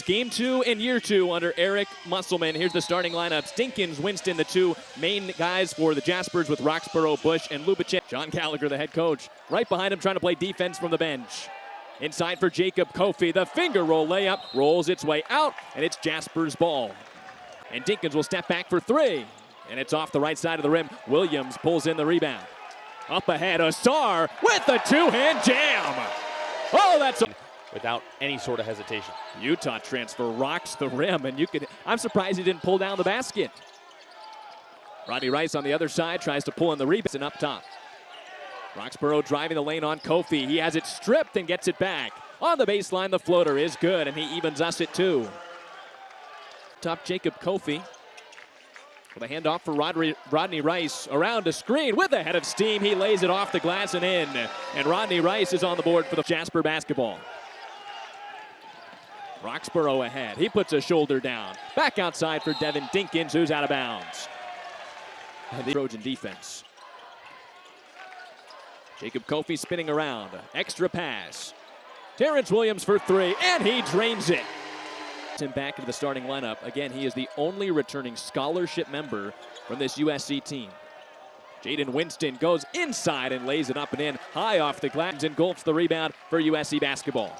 game 2 in year 2 under Eric Musselman. Here's the starting lineups. Dinkins, Winston, the two main guys for the Jaspers with Roxborough, Bush, and Lubitsch. John Gallagher, the head coach, right behind him trying to play defense from the bench. Inside for Jacob Kofi, the finger roll layup rolls its way out, and it's Jasper's ball. And Dinkins will step back for 3, and it's off the right side of the rim. Williams pulls in the rebound. Up ahead, Asar with the two-hand jam. Oh, that's without any sort of hesitation. Utah transfer rocks the rim, and I'm surprised he didn't pull down the basket. Rodney Rice on the other side tries to pull in the rebound and up top. Roxborough driving the lane on Kofi. He has it stripped and gets it back. On the baseline, the floater is good, and he evens us at 2. Top Jacob Kofi with a handoff for Rodney Rice. Around a screen with a head of steam. He lays it off the glass and in. And Rodney Rice is on the board for the Jasper basketball. Roxborough ahead. He puts a shoulder down. Back outside for Devin Dinkins, who's out of bounds. And the Trojan defense. Jacob Kofi spinning around. Extra pass. Terrence Williams for 3, and he drains it. Him back into the starting lineup. Again, he is the only returning scholarship member from this USC team. Jaden Winston goes inside and lays it up and in. High off the glass, engulfs the rebound for USC basketball.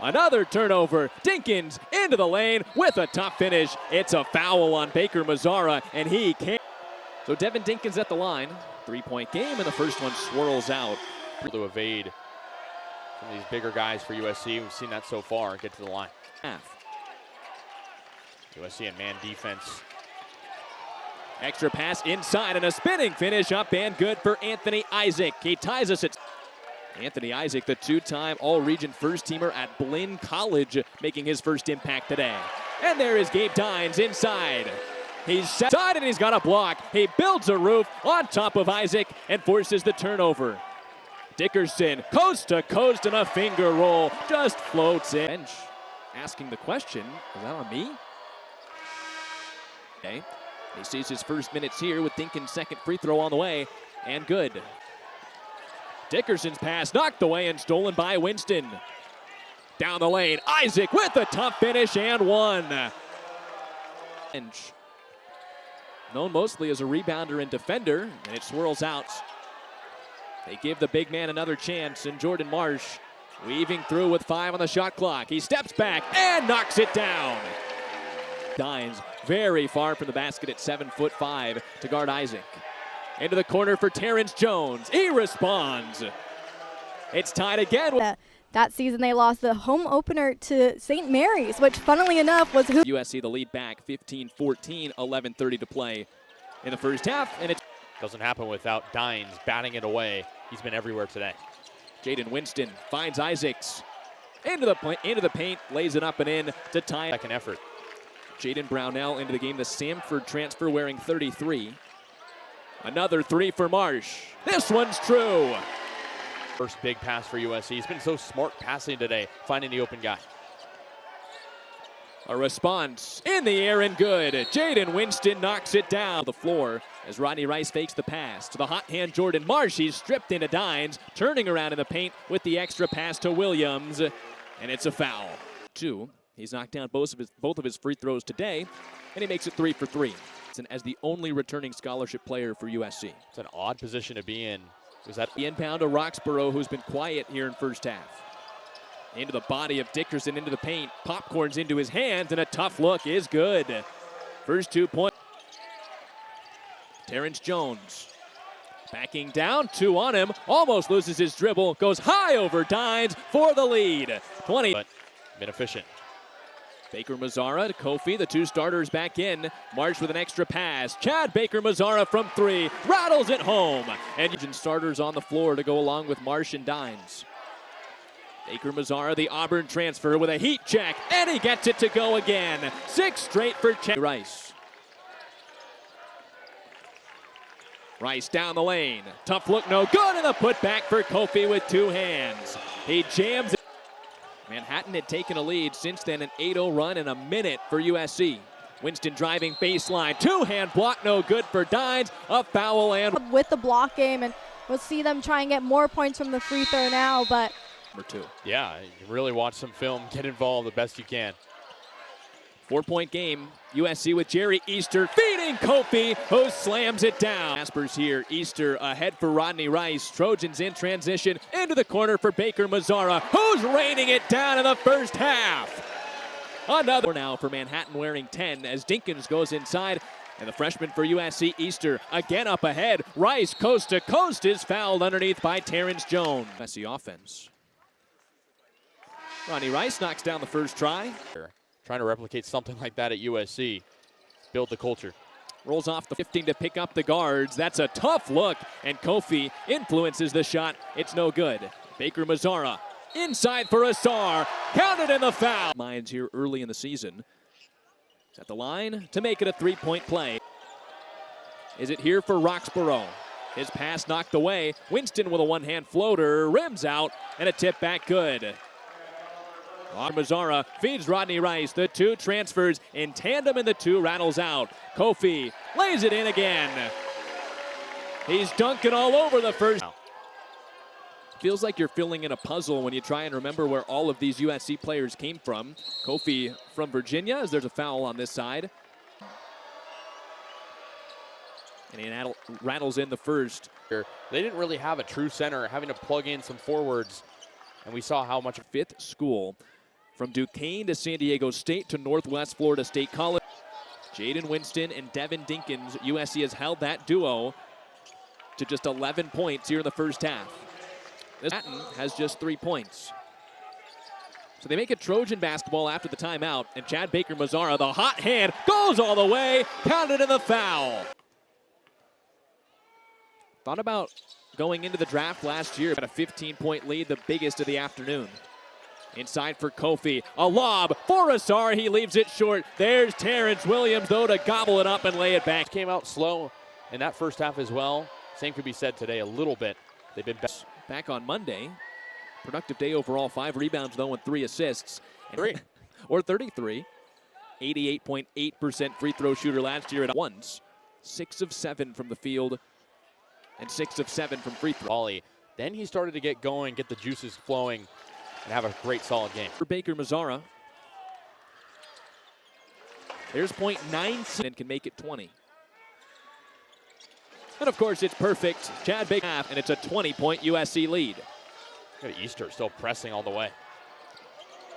Another turnover. Dinkins into the lane with a top finish. It's a foul on Baker Mazzara, and he can't. So Devin Dinkins at the line. 3-point game, and the first one swirls out. To evade some of these bigger guys for USC. We've seen that so far. Get to the line. USC and man defense. Extra pass inside and a spinning finish up and good for Anthony Isaac. He ties us at Anthony Isaac, the 2-time All-Region first-teamer at Blinn College, making his first impact today. And there is Gabe Dines inside. He's set side and he's got a block. He builds a roof on top of Isaac and forces the turnover. Dickerson, coast to coast and a finger roll, just floats in. Bench asking the question, is that on me? Okay. He sees his first minutes here with Dinkins' second free throw on the way, and good. Dickerson's pass knocked away and stolen by Winston. Down the lane, Isaac with a tough finish and one. Bench. Known mostly as a rebounder and defender, and it swirls out. They give the big man another chance, and Jordan Marsh weaving through with 5 on the shot clock. He steps back and knocks it down. Dines very far from the basket at 7'5" to guard Isaac. Into the corner for Terrence Jones. He responds. It's tied again. That season they lost the home opener to St. Mary's, which funnily enough was who USC the lead back 15-14, 11:30 to play in the first half, and it doesn't happen without Dines batting it away. He's been everywhere today. Jaden Winston finds Isaacs into the paint, lays it up and in to tie. Second effort. Jaden Brownell into the game, the Samford transfer wearing 33. Another 3 for Marsh. This one's true. First big pass for USC. He's been so smart passing today, finding the open guy. A response in the air and good. Jaden Winston knocks it down the floor as Rodney Rice fakes the pass to the hot hand Jordan Marsh. He's stripped into Dines, turning around in the paint with the extra pass to Williams, and it's a foul. 2. He's knocked down both of his free throws today, and he makes it 3 for 3. As the only returning scholarship player for USC. It's an odd position to be in. Was that the inbound to Roxborough, who's been quiet here in first half. Into the body of Dickerson, into the paint. Popcorns into his hands, and a tough look is good. First 2 points. Terrence Jones backing down, 2 on him. Almost loses his dribble. Goes high over Dines for the lead. 20. But been efficient. Baker Mazzara to Kofi, the 2 starters back in. Marsh with an extra pass. Chad Baker Mazzara from 3, rattles it home. And starters on the floor to go along with Marsh and Dines. Baker Mazzara, the Auburn transfer with a heat check, and he gets it to go again. 6 straight for Chad Rice. Rice down the lane. Tough look, no good, and the putback for Kofi with 2 hands. He jams it. Manhattan had taken a lead. Since then, an 8-0 run in a minute for USC. Winston driving baseline. 2-hand block, no good for Dines. A foul and with the block game, and we'll see them try and get more points from the free throw now, but number 2. Yeah, you really watch some film, get involved the best you can. 4-point game. USC with Jerry Easter feeding Kofi, who slams it down. Jaspers here. Easter ahead for Rodney Rice. Trojans in transition into the corner for Baker Mazzara, who's raining it down in the first half. Another now for Manhattan wearing 10 as Dinkins goes inside. And the freshman for USC, Easter, again up ahead. Rice, coast to coast, is fouled underneath by Terrence Jones. Messy offense. Rodney Rice knocks down the first try. Trying to replicate something like that at USC. Build the culture. Rolls off the 15 to pick up the guards. That's a tough look, and Kofi influences the shot. It's no good. Baker Mazzara inside for Asar. Counted in the foul. Minds here early in the season. He's at the line to make it a three-point play. Is it here for Roxborough? His pass knocked away. Winston with a one-hand floater. Rims out, and a tip back good. Mazzara feeds Rodney Rice. The two transfers in tandem, and the two rattles out. Kofi lays it in again. He's dunking all over the first. Feels like you're filling in a puzzle when you try and remember where all of these USC players came from. Kofi from Virginia, as there's a foul on this side. And he rattles in the first. They didn't really have a true center, having to plug in some forwards. And we saw how much. Fifth school. From Duquesne to San Diego State to Northwest Florida State College. Jaden Winston and Devin Dinkins. USC has held that duo to just 11 points here in the first half. Manhattan has just 3 points. So they make it Trojan basketball after the timeout, and Chad Baker Mazzara, the hot hand, goes all the way, counted in the foul. Thought about going into the draft last year, got a 15-point lead, the biggest of the afternoon. Inside for Kofi, a lob for Asar, he leaves it short. There's Terrence Williams, though, to gobble it up and lay it back. Came out slow in that first half as well. Same could be said today a little bit. They've been best. Back on Monday. Productive day overall. 5 rebounds, though, and 3 assists. Or 33. 88.8% free throw shooter last year at once. 6 of 7 from the field and 6 of 7 from free throw. Then he started to get going, get the juices flowing, and have a great solid game. For Baker Mazzara. There's .96 and can make it 20. And of course, it's perfect. Chad Baker, and it's a 20-point USC lead. Look at Easter still pressing all the way.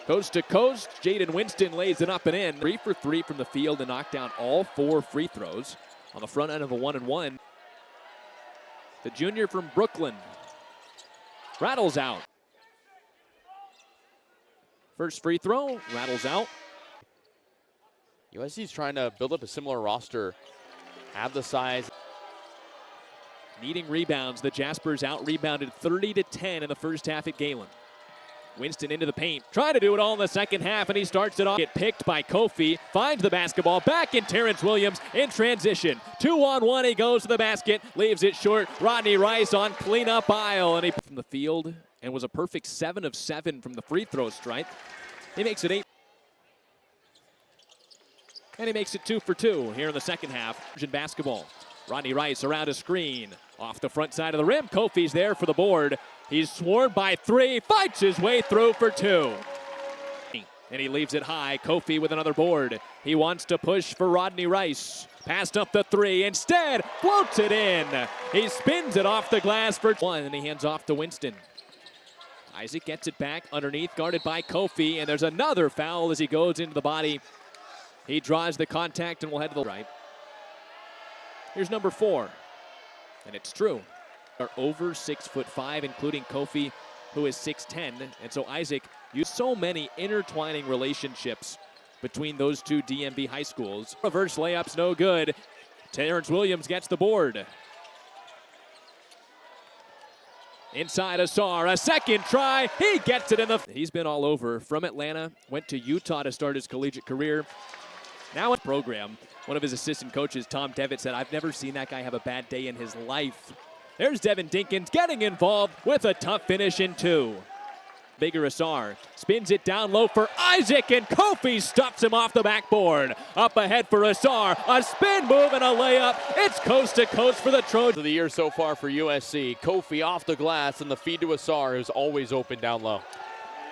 Coast to coast, Jaden Winston lays it up and in. 3 for 3 from the field and knocked down all 4 free throws on the front end of a 1-and-1. The junior from Brooklyn rattles out. First free throw, rattles out. USC's trying to build up a similar roster, have the size. Needing rebounds, the Jaspers out-rebounded 30-10 in the first half at Galen. Winston into the paint, trying to do it all in the second half, and he starts it off. Get picked by Kofi, finds the basketball, back in Terrence Williams in transition. 2-on-1, he goes to the basket, leaves it short. Rodney Rice on cleanup aisle, and he from the field, and was a perfect 7 of 7 from the free throw stripe. He makes it 8. And he makes it 2 for 2 here in the second half. Basketball. Rodney Rice around a screen. Off the front side of the rim. Kofi's there for the board. He's swarmed by 3. Fights his way through for 2. And he leaves it high. Kofi with another board. He wants to push for Rodney Rice. Passed up the 3. Instead, floats it in. He spins it off the glass for 1. And he hands off to Winston. Isaac gets it back underneath, guarded by Kofi. And there's another foul as he goes into the body. He draws the contact and will head to the right. Here's number 4. And it's true. Are over 6'5", including Kofi, who is 6'10". And so Isaac used so many intertwining relationships between those two DMV high schools. Reverse layups, no good. Terrence Williams gets the board. Inside Asar, a second try. He gets it in the... He's been all over. From Atlanta, went to Utah to start his collegiate career. Now in program, one of his assistant coaches, Tom Devitt, said, "I've never seen that guy have a bad day in his life." There's Devin Dinkins getting involved with a tough finish in 2. Baker Asar spins it down low for Isaac, and Kofi stuffs him off the backboard. Up ahead for Asar, a spin move and a layup. It's coast to coast for the Trojans. Of the year so far for USC. Kofi off the glass and the feed to Asar, who's always open down low.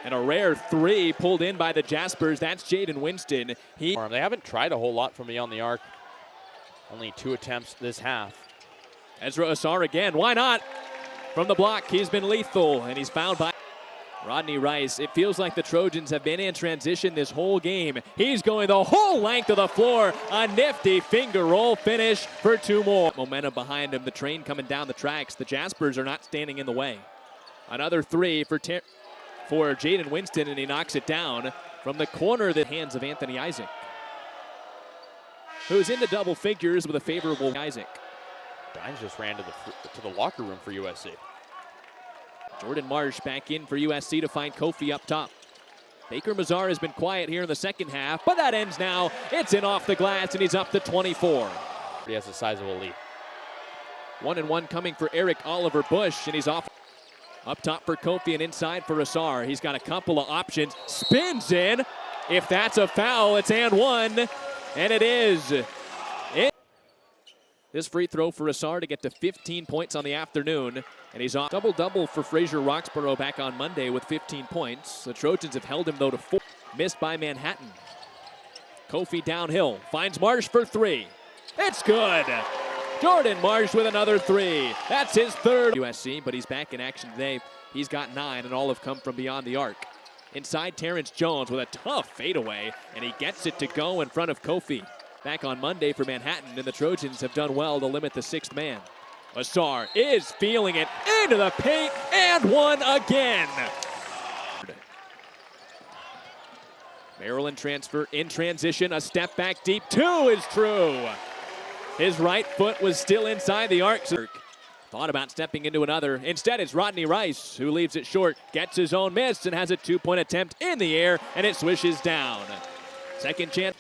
And a rare three pulled in by the Jaspers. That's Jaden Winston. They haven't tried a whole lot from beyond the arc. Only 2 attempts this half. Ezra Asar again. Why not? From the block, he's been lethal, and he's fouled by Rodney Rice. It feels like the Trojans have been in transition this whole game. He's going the whole length of the floor. A nifty finger roll finish for 2 more. Momentum behind him. The train coming down the tracks. The Jaspers are not standing in the way. Another three for Jaden Winston, and he knocks it down from the corner of the hands of Anthony Isaac, who's into double figures with a favorable Isaac. Dines just ran to the locker room for USC. Jordan Marsh back in for USC to find Kofi up top. Baker Mazar has been quiet here in the second half, but that ends now. It's in off the glass, and he's up to 24. He has a sizable lead. 1-and-1 coming for Eric Oliver Bush, and he's off. Up top for Kofi and inside for Asar. He's got a couple of options. Spins in. If that's a foul, it's and one. And it is. This free throw for Asar to get to 15 points on the afternoon. And he's off. Double-double for Fraser Roxborough back on Monday with 15 points. The Trojans have held him, though, to 4. Missed by Manhattan. Kofi downhill. Finds Marsh for 3. It's good. Jordan Marsh with another 3. That's his 3rd. USC, but he's back in action today. He's got 9, and all have come from beyond the arc. Inside, Terrence Jones with a tough fadeaway, and he gets it to go in front of Kofi. Back on Monday for Manhattan, and the Trojans have done well to limit the 6th man. Asar is feeling it into the paint, and one again. Maryland transfer in transition, a step back deep. 2 is true. His right foot was still inside the arc. Thought about stepping into another. Instead, it's Rodney Rice who leaves it short, gets his own miss, and has a 2-point attempt in the air, and it swishes down. Second chance,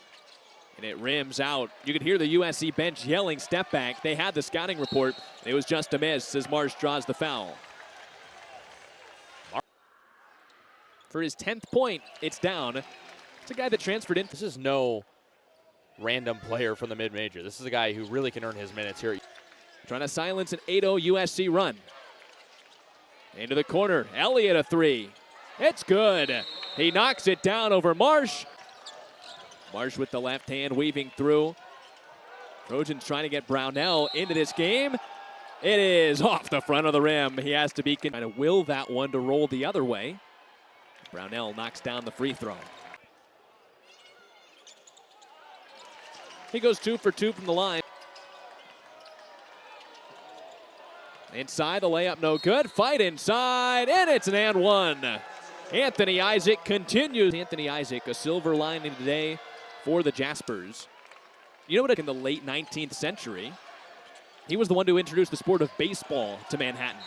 and it rims out. You can hear the USC bench yelling step back. They had the scouting report. It was just a miss as Marsh draws the foul. For his 10th point, it's down. It's a guy that transferred in. This is no random player from the mid-major. This is a guy who really can earn his minutes here. Trying to silence an 8-0 USC run. Into the corner, Elliott a 3. It's good. He knocks it down over Marsh. Marsh with the left hand weaving through. Trojans trying to get Brownell into this game. It is off the front of the rim. He has to be trying to will that one to roll the other way. Brownell knocks down the free throw. He goes 2 for 2 from the line. Inside, the layup no good. Fight inside, and it's an and one. Anthony Isaac continues. Anthony Isaac, a silver lining today for the Jaspers. You know what, in the late 19th century, he was the one to introduce the sport of baseball to Manhattan.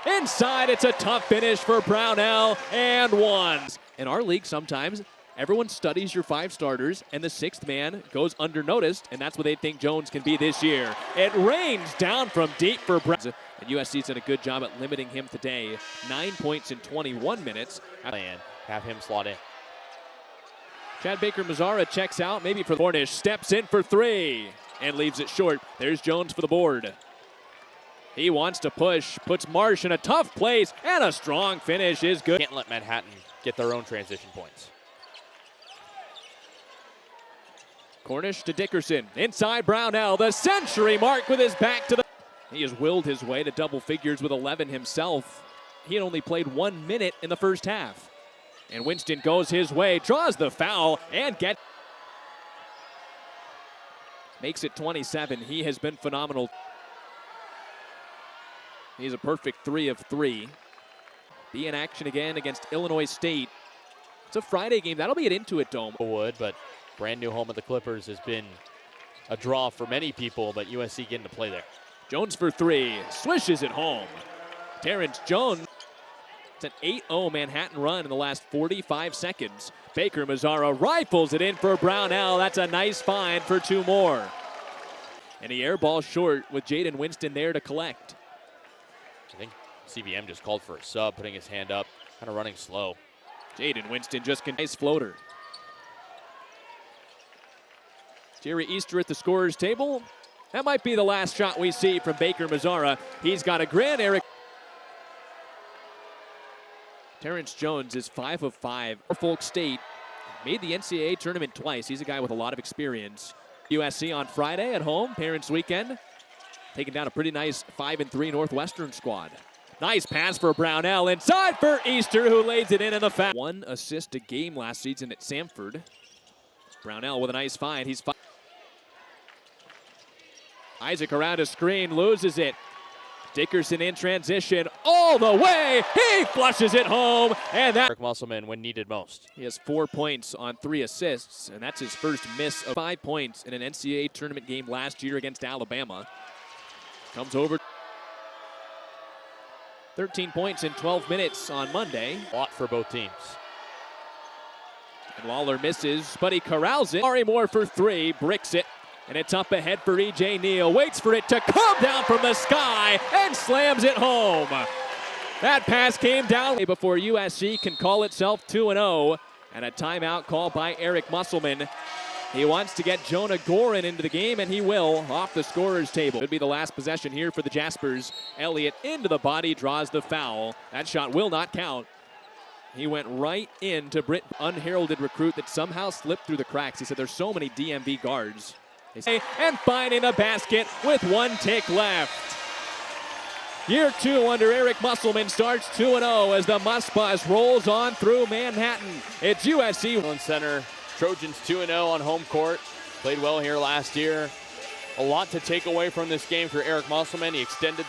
Inside, it's a tough finish for Brownell, and one. In our league, sometimes everyone studies your 5 starters, and the 6th man goes undernoticed, and that's what they think Jones can be this year. It rains down from deep for Brown. And USC's done a good job at limiting him today. 9 points in 21 minutes. And have him slot in. Chad Baker-Mazara checks out, maybe for Cornish, steps in for 3, and leaves it short. There's Jones for the board. He wants to push, puts Marsh in a tough place, and a strong finish is good. Can't let Manhattan get their own transition points. Cornish to Dickerson. Inside Brownell, the century mark with his back to the... He has willed his way to double figures with 11 himself. He had only played 1 minute in the first half. And Winston goes his way, draws the foul, and makes it 27. He has been phenomenal. He's a perfect 3 of 3. Be in action again against Illinois State. It's a Friday game. That'll be at Intuit Dome. But brand new home of the Clippers has been a draw for many people, but USC getting to play there. Jones for 3, swishes it home. Terrence Jones. It's an 8-0 Manhattan run in the last 45 seconds. Baker-Mazara rifles it in for Brownell. That's a nice find for 2 more. And he airballs short with Jaden Winston there to collect. I think CBM just called for a sub, putting his hand up, kind of running slow. Jaden Winston just can nice floater. Jerry Easter at the scorer's table. That might be the last shot we see from Baker-Mazara. He's got a grin. Terrence Jones is 5 of 5. Norfolk State made the NCAA tournament twice. He's a guy with a lot of experience. USC on Friday at home, Parents Weekend, taking down a pretty nice 5-3 Northwestern squad. Nice pass for Brownell inside for Easter, who lays it in the foul. 1 assist a game last season at Samford. Brownell with a nice find. He's Isaac around a screen, loses it. Dickerson in transition all the way. He flushes it home, and that Eric Musselman when needed most. He has 4 points on 3 assists, and that's his first miss of 5 points in an NCAA tournament game last year against Alabama. Comes over. 13 points in 12 minutes on Monday. A lot for both teams. And Lawler misses, but he corrals it. Ari Moore for 3, bricks it. And it's up ahead for E.J. Neal. Waits for it to come down from the sky and slams it home. That pass came down before USC can call itself 2-0. And a timeout call by Eric Musselman. He wants to get Jonah Gorin into the game, and he will, off the scorer's table. Could be the last possession here for the Jaspers. Elliott into the body, draws the foul. That shot will not count. He went right into Britt, unheralded recruit that somehow slipped through the cracks. He said there's so many DMV guards. And finding a basket with 1 tick left. Year 2 under Eric Musselman starts 2-0 as the Muss Bus rolls on through Manhattan. It's USC. Center. Trojans 2-0 on home court. Played well here last year. A lot to take away from this game for Eric Musselman. He extended